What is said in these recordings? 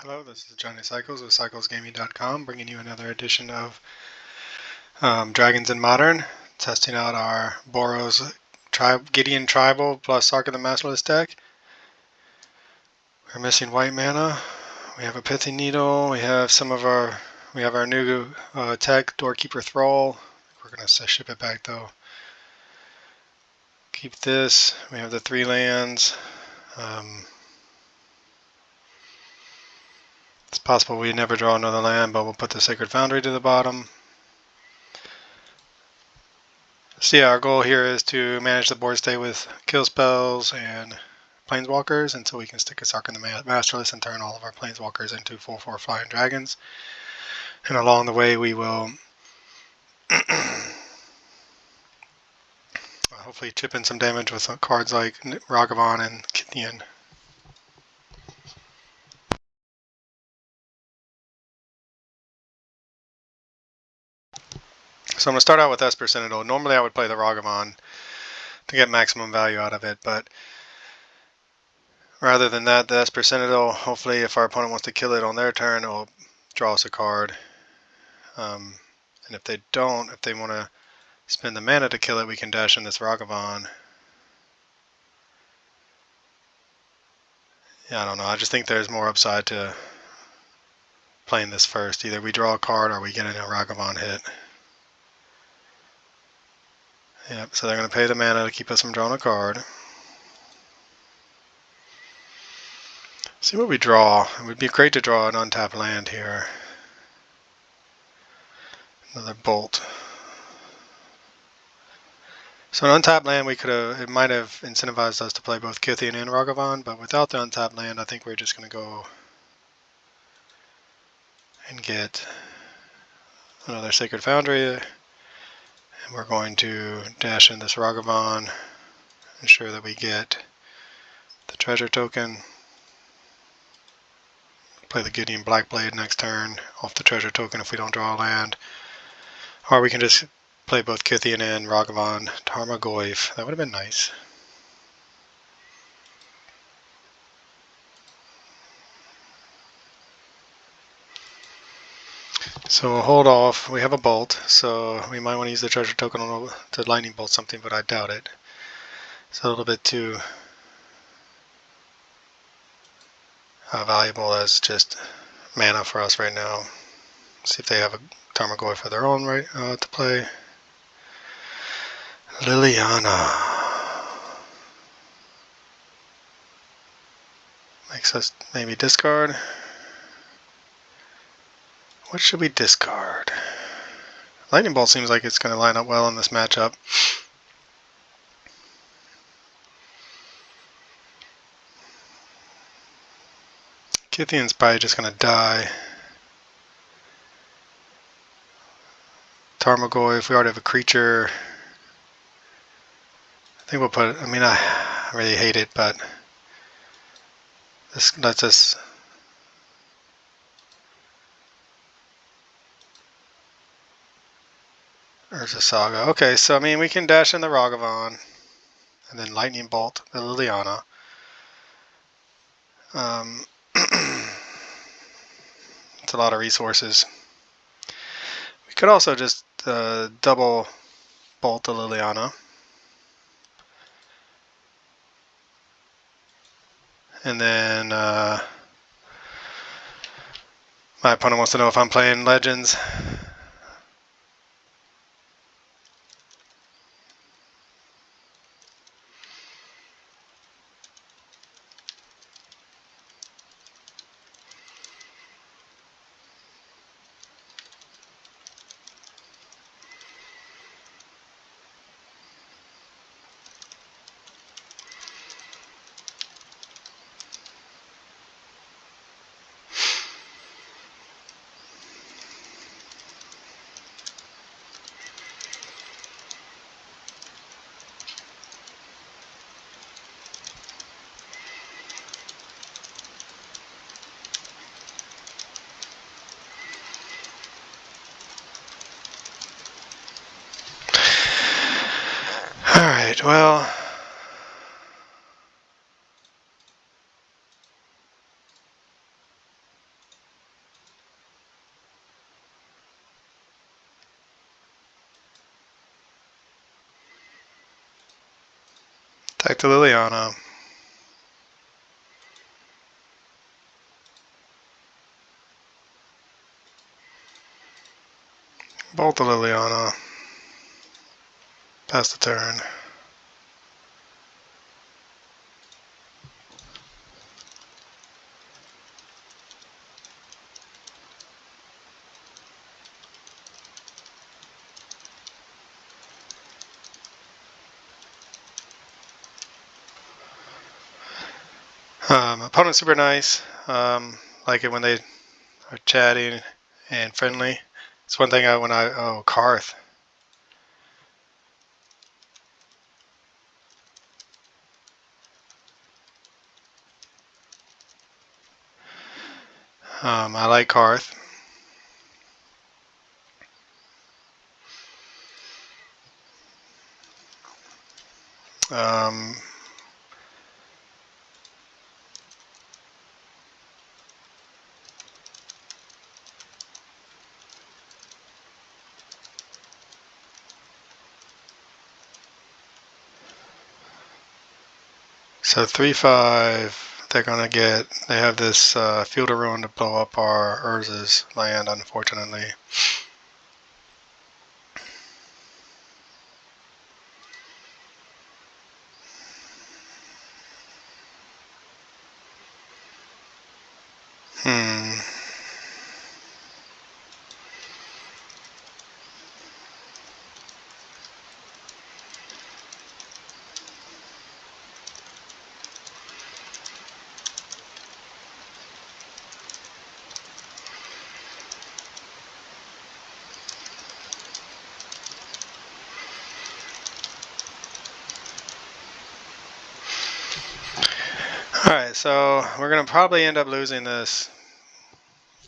Hello, this is Johnny Cycles with CyclesGaming.com, bringing you another edition of Dragons in Modern, testing out our Boros Gideon Tribal plus Sarkhan the Masterless deck. We're missing white mana. We have a Pithy Needle. We have our new tech, Doorkeeper Thrall. We're gonna ship it back though. Keep this. We have the 3 lands. It's possible we never draw another land, but we'll put the Sacred Foundry to the bottom. So yeah, our goal here is to manage the board state with kill spells and planeswalkers until we can stick a Sarkhan the Masterless and turn all of our planeswalkers into 4/4 flying dragons. And along the way we will hopefully chip in some damage with cards like Ragavan and Gideon. So I'm going to start out with Esper Sentinel. Normally I would play the Ragavan to get maximum value out of it, but rather than that, the Esper Sentinel, hopefully if our opponent wants to kill it on their turn, it'll draw us a card. And if they don't, if they want to spend the mana to kill it, we can dash in this Ragavan. Yeah, I don't know. I just think there's more upside to playing this first. Either we draw a card or we get in a Ragavan hit. Yep, so they're going to pay the mana to keep us from drawing a card. See what we draw. It would be great to draw an untapped land here. Another Bolt. So an untapped land, it might have incentivized us to play both Gideon and Ragavan, but without the untapped land, I think we're just going to go and get another Sacred Foundry. And we're going to dash in this Ragavan, ensure that we get the treasure token. Play the Gideon Blackblade next turn off the treasure token if we don't draw a land. Or we can just play both Gideon and Ragavan Tarmogoyf. That would have been nice. So we'll hold off. We have a Bolt, so we might want to use the treasure token to lightning bolt something, but I doubt it. It's a little bit too valuable as just mana for us right now. See if they have a Tarmogoyf of their own right to play. Liliana makes us maybe discard. What should we discard? Lightning Bolt seems like it's going to line up well in this matchup. Gideon's probably just going to die. Tarmogoyf, we already have a creature. I think we'll put it, I really hate it, but this lets us Urza Saga. Okay, so we can dash in the Ragavan and then Lightning Bolt the Liliana. It's a lot of resources. We could also just double bolt the Liliana. And then my opponent wants to know if I'm playing Legends. Alright, well, Attack the Liliana. Bolt the Liliana. Pass the turn. Opponent's super nice. Like it when they are chatty and friendly. It's one thing oh, Carth. I like Carth. Um, so 3/5, they're gonna get. They have this Field of Ruin to blow up our Urza's land, unfortunately. Alright, so we're going to probably end up losing this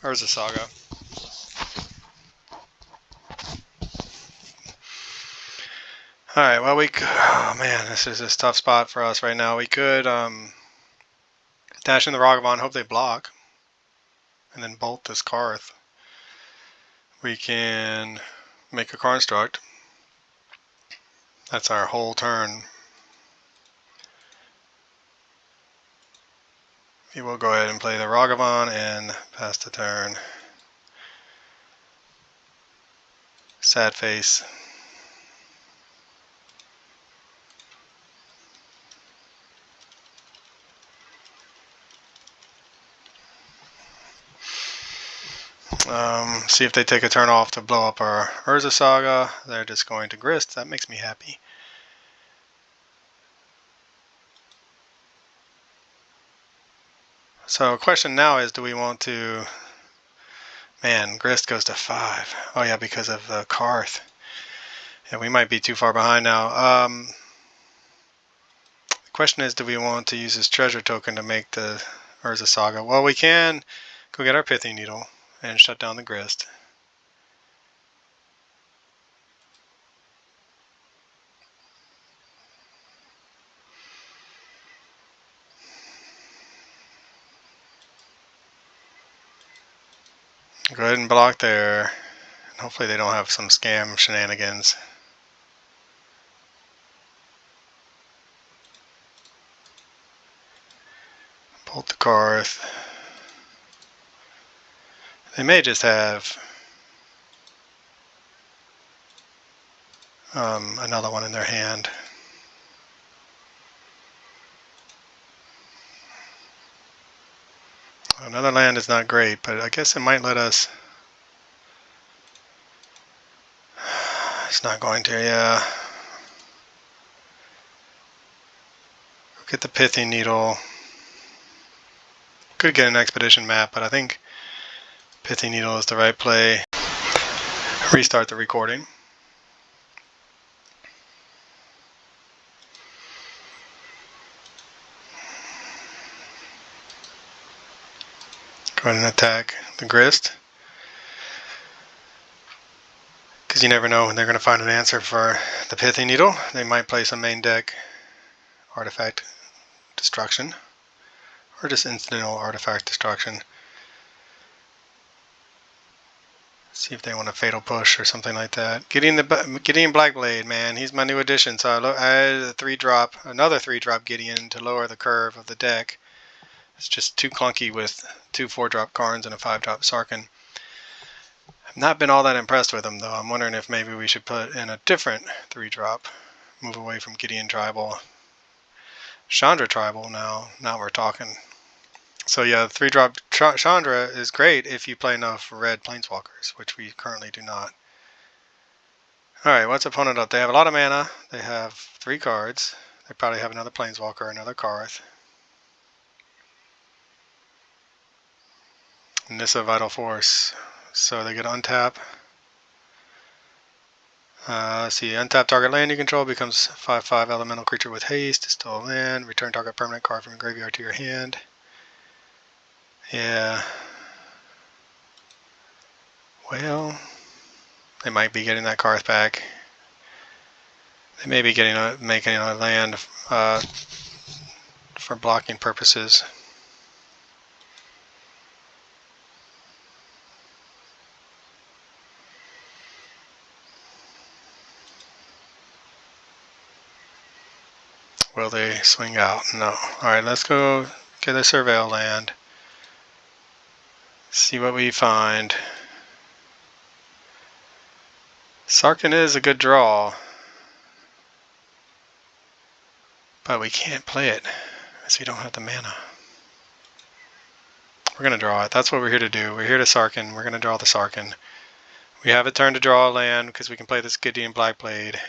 Urza Saga. Alright, well oh man, this is a tough spot for us right now. We could dash in the Ragavan, hope they block, and then bolt this Carth. We can make a construct. That's our whole turn. We will go ahead and play the Ragavan and pass the turn. Sad face. See if they take a turn off to blow up our Urza Saga. They're just going to Grist. That makes me happy. So question now is, do we want to... Man, Grist goes to 5. Oh yeah, because of the Carth. Yeah, we might be too far behind now. The question is, do we want to use this treasure token to make the Urza Saga? Well, we can go get our Pithy Needle and shut down the Grist. Go ahead and block there. Hopefully they don't have some scam shenanigans. Bolt the Carth. They may just have another one in their hand. Another land is not great, but I guess it might let us... It's not going to, yeah. Go get the Pithy Needle. Could get an Expedition map, but I think Pithy Needle is the right play. Restart the recording. Go ahead and attack the Grist. Because you never know when they're going to find an answer for the Pithy Needle. They might play some main deck artifact destruction, or just incidental artifact destruction. See if they want a fatal push or something like that. Gideon Blackblade, man, he's my new addition. So I added another 3-drop Gideon to lower the curve of the deck. It's just too clunky with 2 4-drop Karns and a 5-drop Sarkhan. I've not been all that impressed with him, though. I'm wondering if maybe we should put in a different 3-drop. Move away from Gideon Tribal. Chandra Tribal now. Now we're talking. So yeah, 3-drop Chandra is great if you play enough red Planeswalkers, which we currently do not. Alright, what's opponent up? They have a lot of mana. They have 3 cards. They probably have another Planeswalker, another Carth. Nissa Vital Force. So they get untap. Let's see, untap target land you control becomes 5/5 elemental creature with haste. It's still a land. Return target permanent card from your graveyard to your hand. Yeah. Well, they might be getting that Carth back. They may be making a land for blocking purposes. Will they swing out? No. Alright, let's go get a surveil land. See what we find. Sarkhan is a good draw, but we can't play it because we don't have the mana. We're going to draw it. That's what we're here to do. We're here to Sarkhan. We're going to draw the Sarkhan. We have a turn to draw a land because we can play this Gideon Blackblade.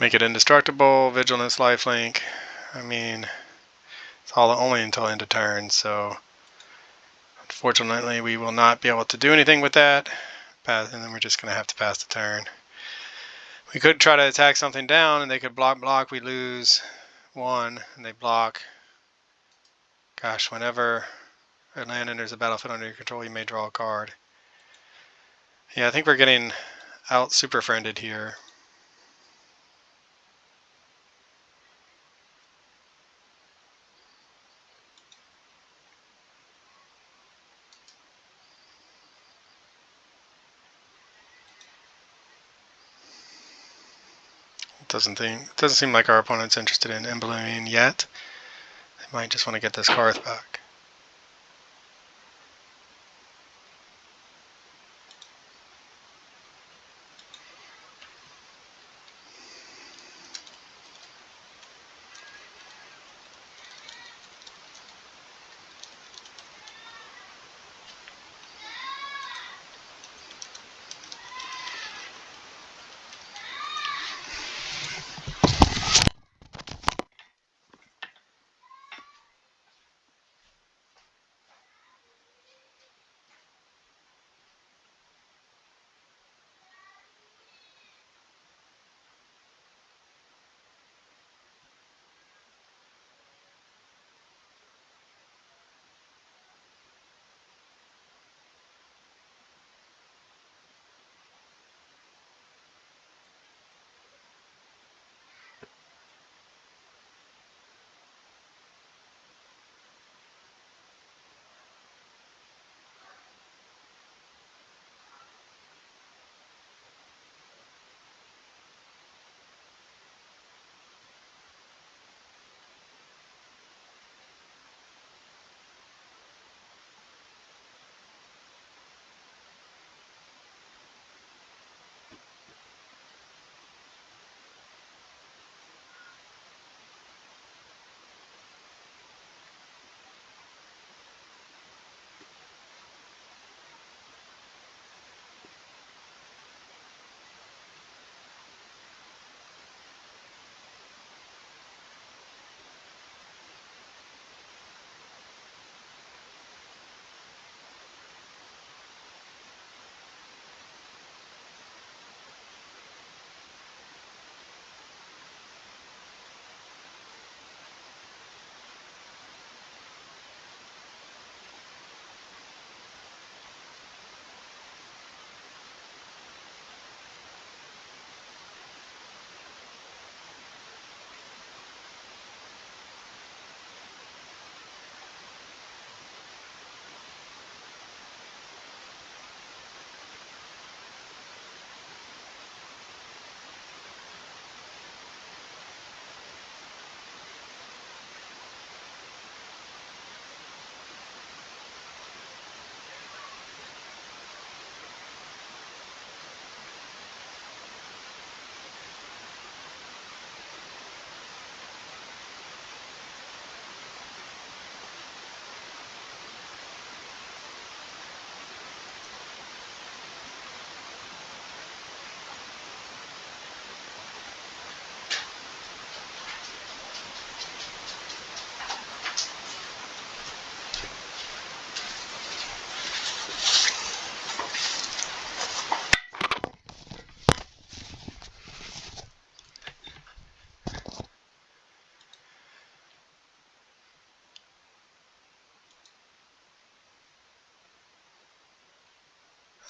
Make it indestructible, Vigilance, Lifelink. I mean, it's all only until end of turn, so unfortunately we will not be able to do anything with that. And then we're just going to have to pass the turn. We could try to attack something down and they could block, we lose 1, and they block. Gosh, whenever a land enters a battlefield under your control, you may draw a card. Yeah, I think we're getting out Superfriended here. Doesn't seem like our opponent's interested in embleming yet. They might just want to get this Carth back.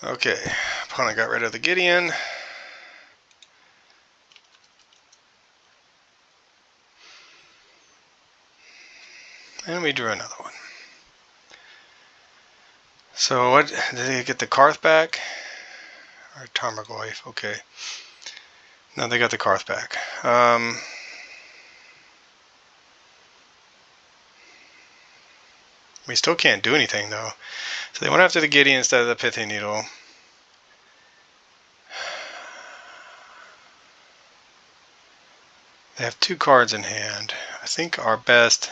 Okay, opponent got rid of the Gideon. And we drew another one. So what, did they get the Carth back? Or Tarmogoyf, okay. No, they got the Carth back. We still can't do anything though. So they went after the Gideon instead of the Pithy Needle. They have 2 cards in hand. I think our best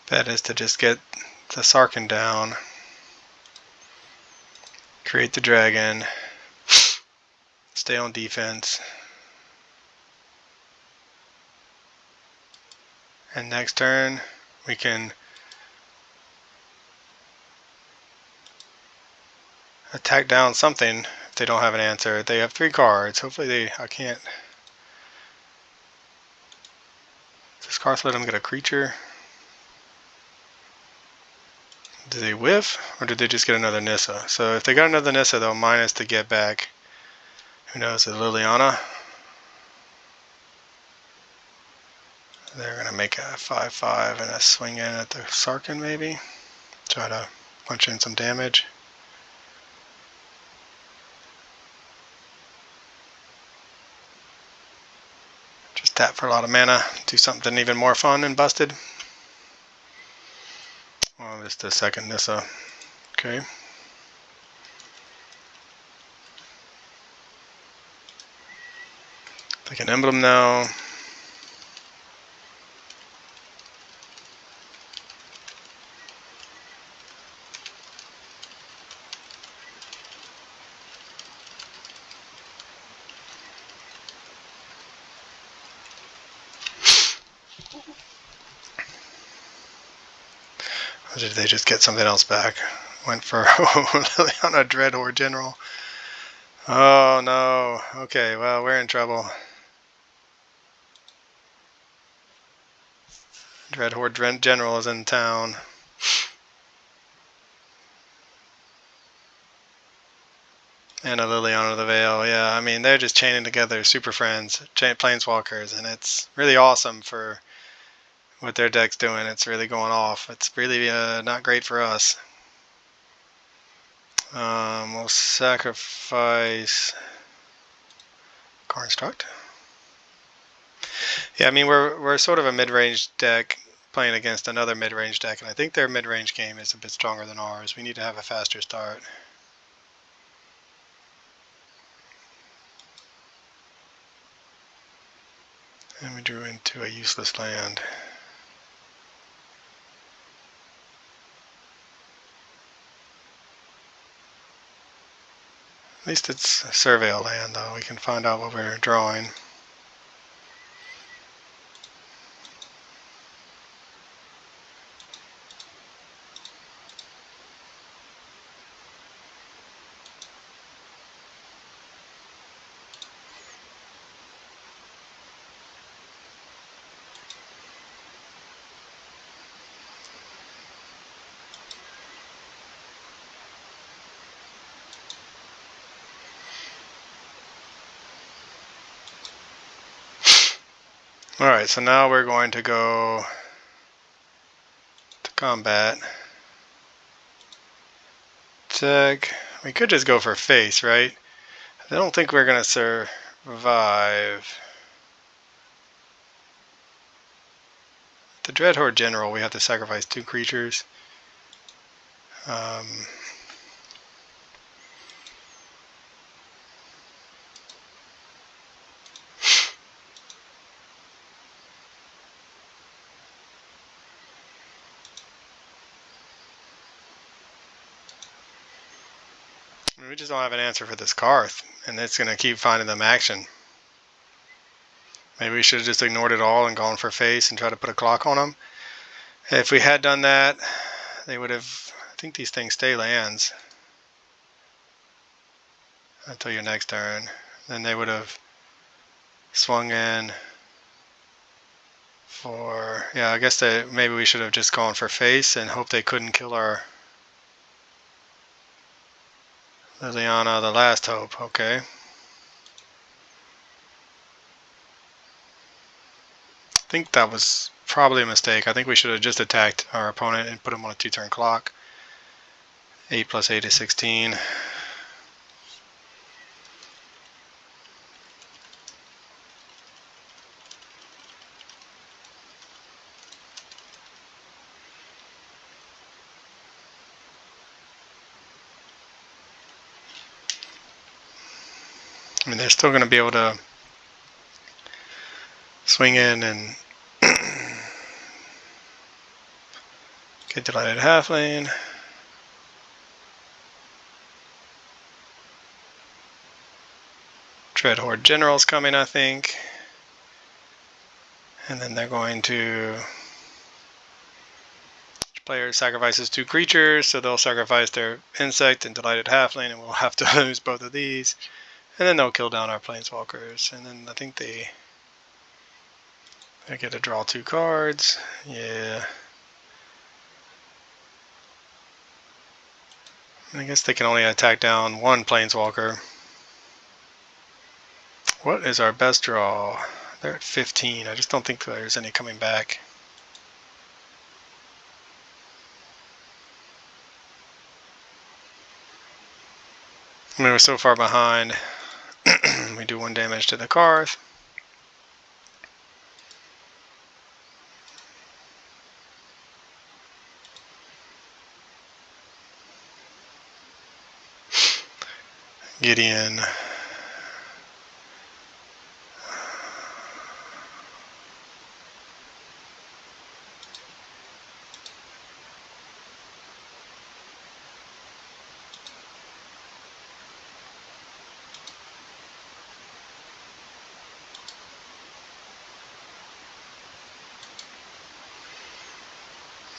bet is to just get the Sarkhan down, create the dragon, stay on defense, and next turn we can attack down something if they don't have an answer. They have 3 cards. Hopefully I can't. Does Carth let them get a creature? Did they whiff, or did they just get another Nissa? So if they got another Nissa, they'll minus to get back. Who knows, the Liliana? They're going to make a 5/5 and a swing in at the Sarkhan maybe. Try to punch in some damage. Just tap for a lot of mana. Do something even more fun and busted. Well, it's the second Nissa. Okay. Take an emblem now. Or did they just get something else back? Went for Liliana Dreadhorde General. Oh no. Okay, well, we're in trouble. Dreadhorde General is in town. And a Liliana of the Veil. Yeah, I mean, they're just chaining together Superfriends, Planeswalkers, and it's really awesome for what their deck's doing. It's really going off. It's really not great for us. We'll sacrifice Construct. Yeah, I mean, we're sort of a mid-range deck playing against another mid-range deck, and I think their mid-range game is a bit stronger than ours. We need to have a faster start. And we drew into a useless land. At least it's a surveil land, though. We can find out what we're drawing. Alright, so now we're going to go to combat. Check. We could just go for face, right? I don't think we're going to survive. The Dreadhorde General, we have to sacrifice 2 creatures. We just don't have an answer for this Carth, and it's going to keep finding them action. Maybe we should have just ignored it all and gone for face and try to put a clock on them. If we had done that, they would have, I think these things stay lands until your next turn. Then they would have swung in for... Yeah, I guess that maybe we should have just gone for face and hoped they couldn't kill our Liliana, the last hope. Okay. I think that was probably a mistake. I think we should have just attacked our opponent and put him on a 2-turn clock. 8 plus 8 is 16. I mean, they're still going to be able to swing in and get delighted half lane. Dread Horde General's coming, I think. And then they're going to... Player sacrifices 2 creatures, so they'll sacrifice their insect and delighted halfling, and we'll have to lose both of these. And then they'll kill down our planeswalkers. And then I think they get to draw 2 cards. Yeah. I guess they can only attack down 1 planeswalker. What is our best draw? They're at 15. I just don't think there's any coming back. I mean, we're so far behind. We do 1 damage to the Carth. Gideon.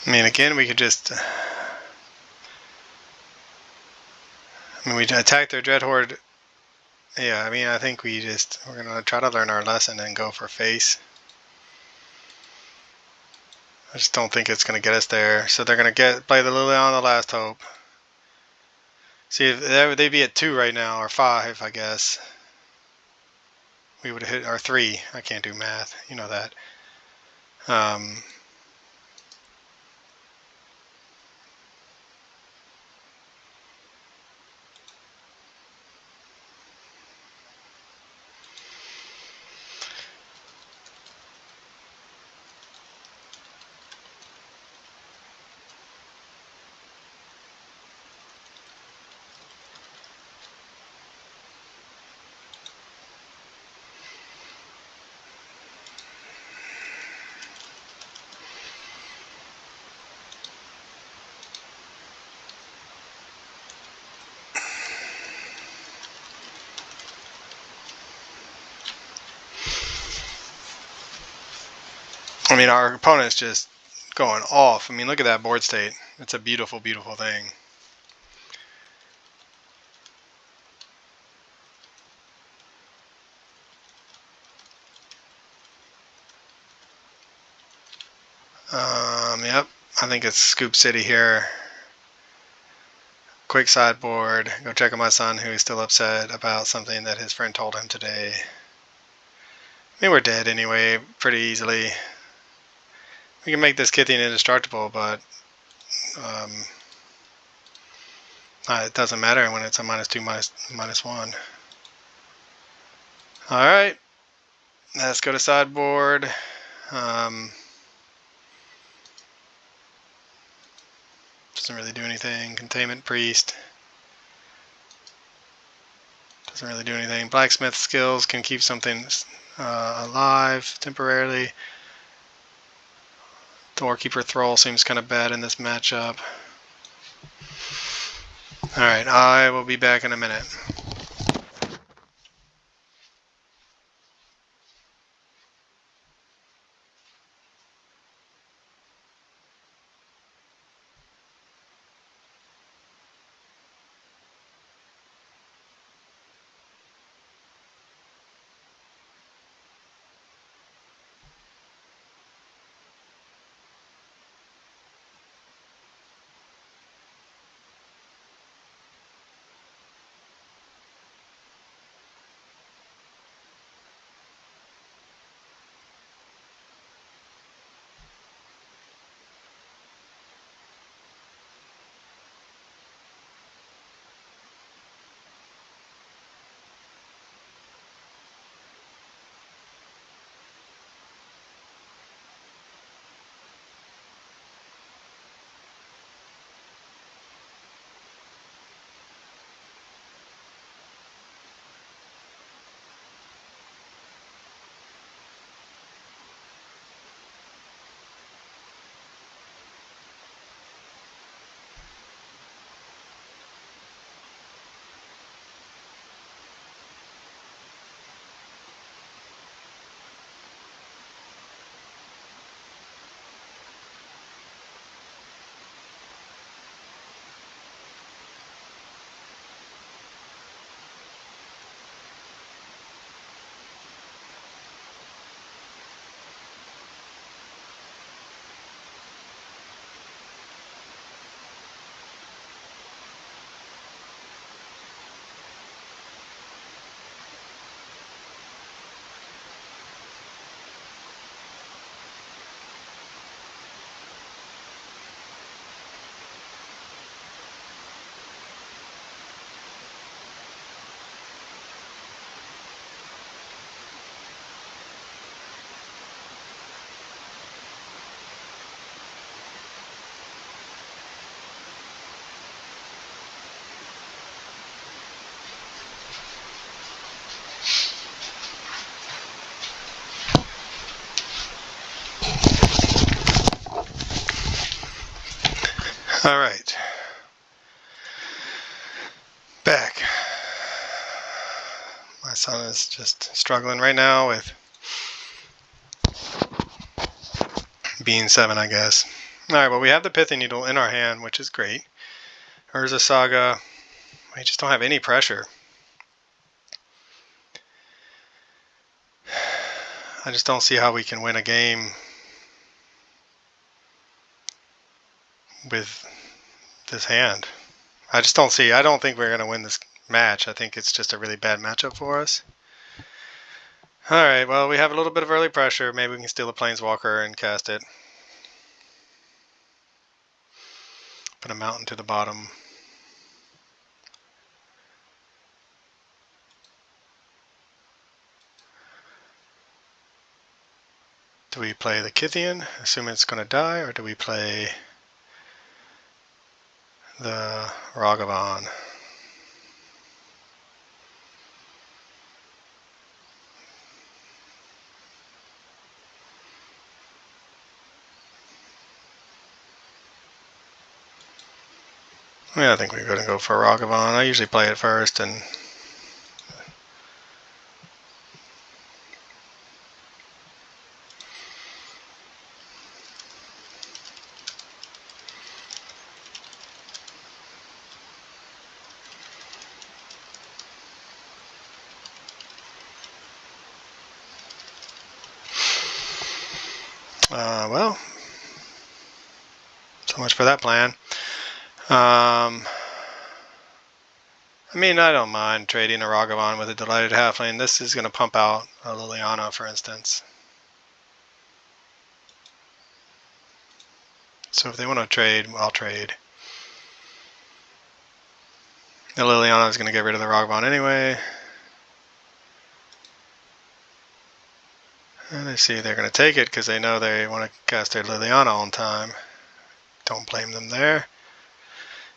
I mean, again, we could just... I mean, we attacked their Dread Horde. Yeah, I mean, I think we're going to try to learn our lesson and go for face. I just don't think it's going to get us there. So they're going to play the Liliana, the last hope. See, if they'd be at 2 right now, or 5, I guess. We would have hit our 3. I can't do math. You know that. I mean, our opponent's just going off. I mean, look at that board state. It's a beautiful, beautiful thing. Yep, I think it's Scoop City here. Quick sideboard. Go check on my son, who is still upset about something that his friend told him today. I mean, we're dead anyway, pretty easily. We can make this Gideon indestructible, but it doesn't matter when it's a -2, -1. Alright, let's go to sideboard. Doesn't really do anything. Containment Priest. Doesn't really do anything. Blacksmith skills can keep something alive temporarily. Doorkeeper Thrall seems kind of bad in this matchup. Alright, I will be back in a minute. Alright. Back. My son is just struggling right now with being 7, I guess. Alright, well, we have the Pithy Needle in our hand, which is great. Urza Saga. We just don't have any pressure. I just don't see how we can win a game with this hand. I just don't see. I don't think we're going to win this match. I think it's just a really bad matchup for us. Alright, well, we have a little bit of early pressure. Maybe we can steal a Planeswalker and cast it. Put a mountain to the bottom. Do we play the Gideon, assuming it's going to die, or do we play the Ragavan? Yeah, I think we're going to go for Ragavan. I usually play it first, and well, so much for that plan. I mean, I don't mind trading a Ragavan with a Delighted Halfling. This is going to pump out a Liliana, for instance. So if they want to trade, I'll trade. The Liliana is going to get rid of the Ragavan anyway. And they see they're going to take it because they know they want to cast their Liliana on time. Don't blame them there.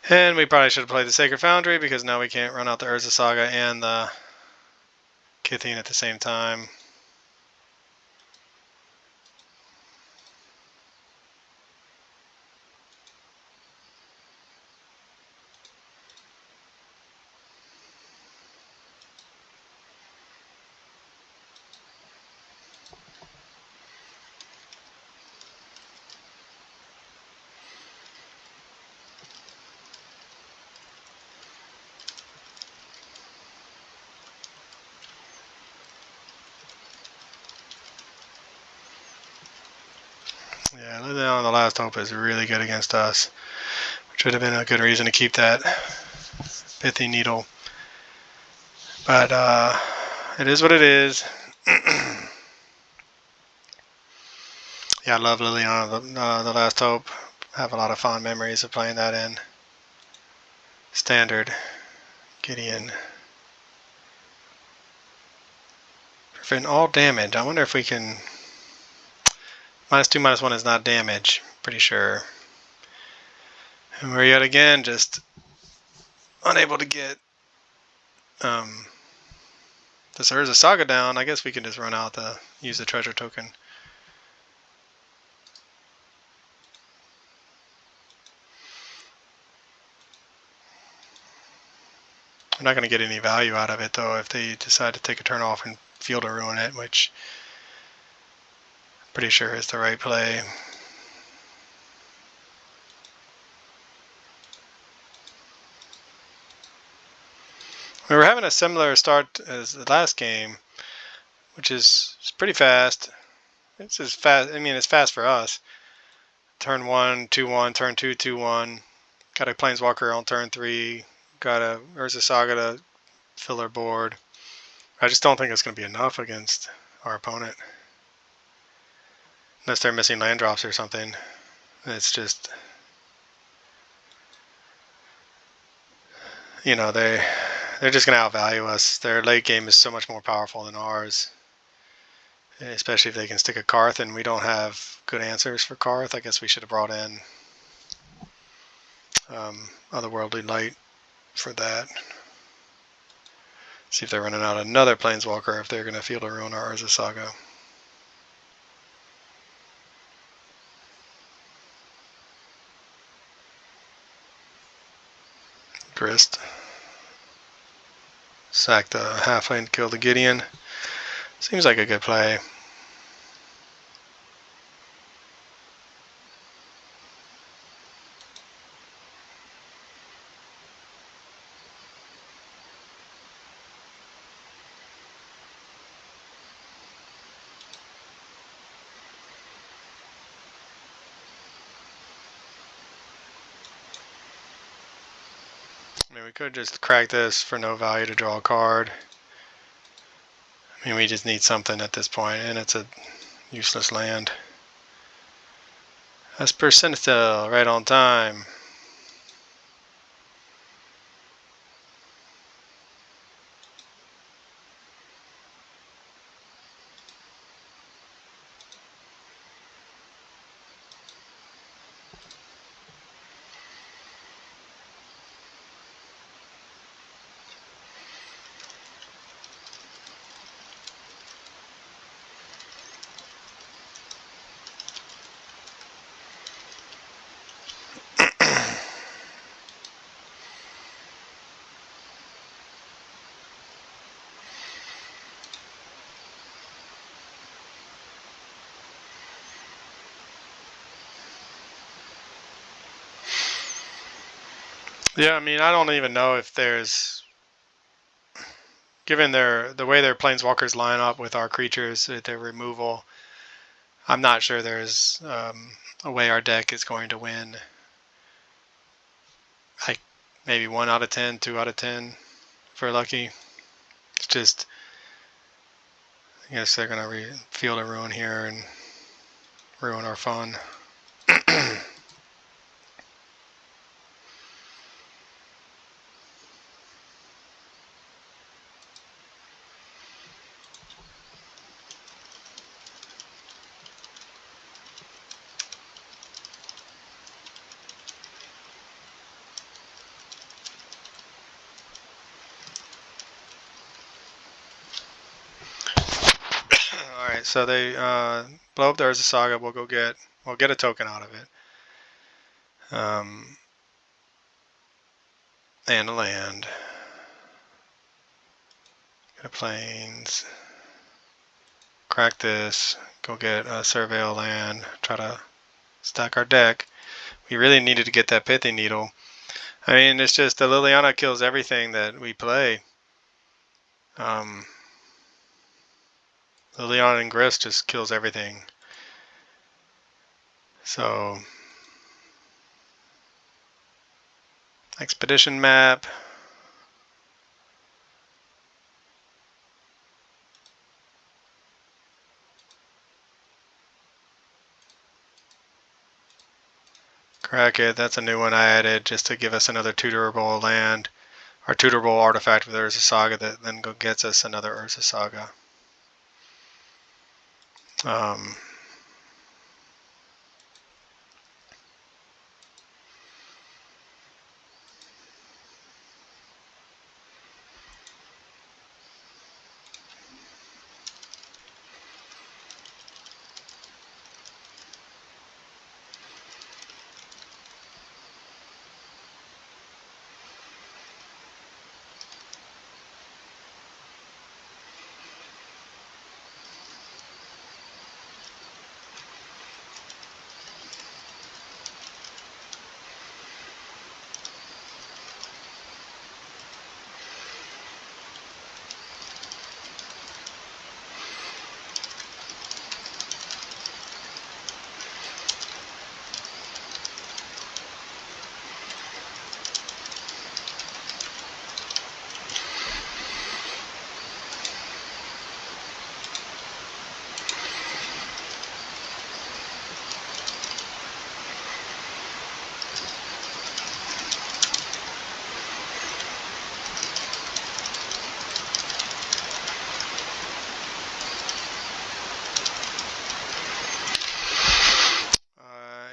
And we probably should have played the Sacred Foundry because now we can't run out the Urza Saga and the Gideon at the same time. Yeah, Liliana, the Last Hope, is really good against us. Which would have been a good reason to keep that Pithy Needle. But it is what it is. Yeah, I love Liliana, the Last Hope. I have a lot of fond memories of playing that in Standard. Gideon. Prevent all damage. I wonder if we can... -2, -1 is not damage. Pretty sure. And we're yet again just unable to get this Urza Saga down. I guess we can just run out use the treasure token. We're not going to get any value out of it though if they decide to take a turn off and Field of Ruin it, which I'm pretty sure is the right play. We were having a similar start as the last game, which is pretty fast. It's as fast. I mean, it's fast for us. Turn 1, 2-1. Turn 2, 2-1. Got a Planeswalker on turn 3. Got a Urza Saga to fill our board. I just don't think it's going to be enough against our opponent. Unless they're missing land drops or something. It's just... You know, they're just going to outvalue us. Their late game is so much more powerful than ours. Especially if they can stick a Carth, and we don't have good answers for Carth. I guess we should have brought in Otherworldly Light for that. See if they're running out another Planeswalker, if they're going to Field of Ruin our Urza Saga. Grist. Sack the halfling to kill the Gideon. Seems like a good play. I mean, we could just crack this for no value to draw a card. I mean, we just need something at this point, and it's a useless land. That's Percentile, right on time. Yeah, I mean, I don't even know if there's, given the way their planeswalkers line up with our creatures, their removal, I'm not sure there's a way our deck is going to win. Like maybe 1 out of 10, 2 out of 10 for lucky. It's just, I guess they're going to Field of Ruin here and ruin our fun. Alright, so they blow up the Urza Saga. We'll get a token out of it. And a land. Get a plains. Crack this. Go get a Surveil land. Try to stack our deck. We really needed to get that Pithy Needle. I mean, it's just the Liliana kills everything that we play. Liliana and Grist just kills everything. So, expedition map. Crack it. That's a new one I added just to give us another tutorable land. Our tutorable artifact with Urza Saga that then gets us another Urza Saga.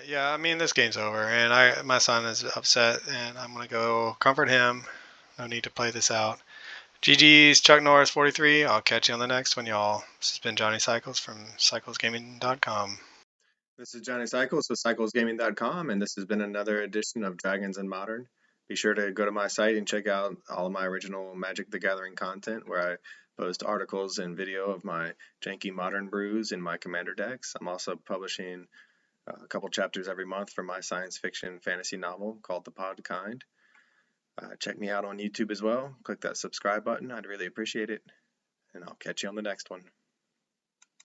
Yeah, I mean, this game's over, and my son is upset, and I'm gonna go comfort him. No need to play this out. GG's, Chuck Norris 43. I'll catch you on the next one, y'all. This has been Johnny Cycles from cyclesgaming.com. This is Johnny Cycles with cyclesgaming.com, and this has been another edition of Dragons in Modern. Be sure to go to my site and check out all of my original Magic the Gathering content, where I post articles and video of my janky modern brews in my commander decks. I'm also publishing a couple chapters every month for my science fiction fantasy novel called The Pod Kind. Check me out on YouTube as well. Click that subscribe button. I'd really appreciate it. And I'll catch you on the next one.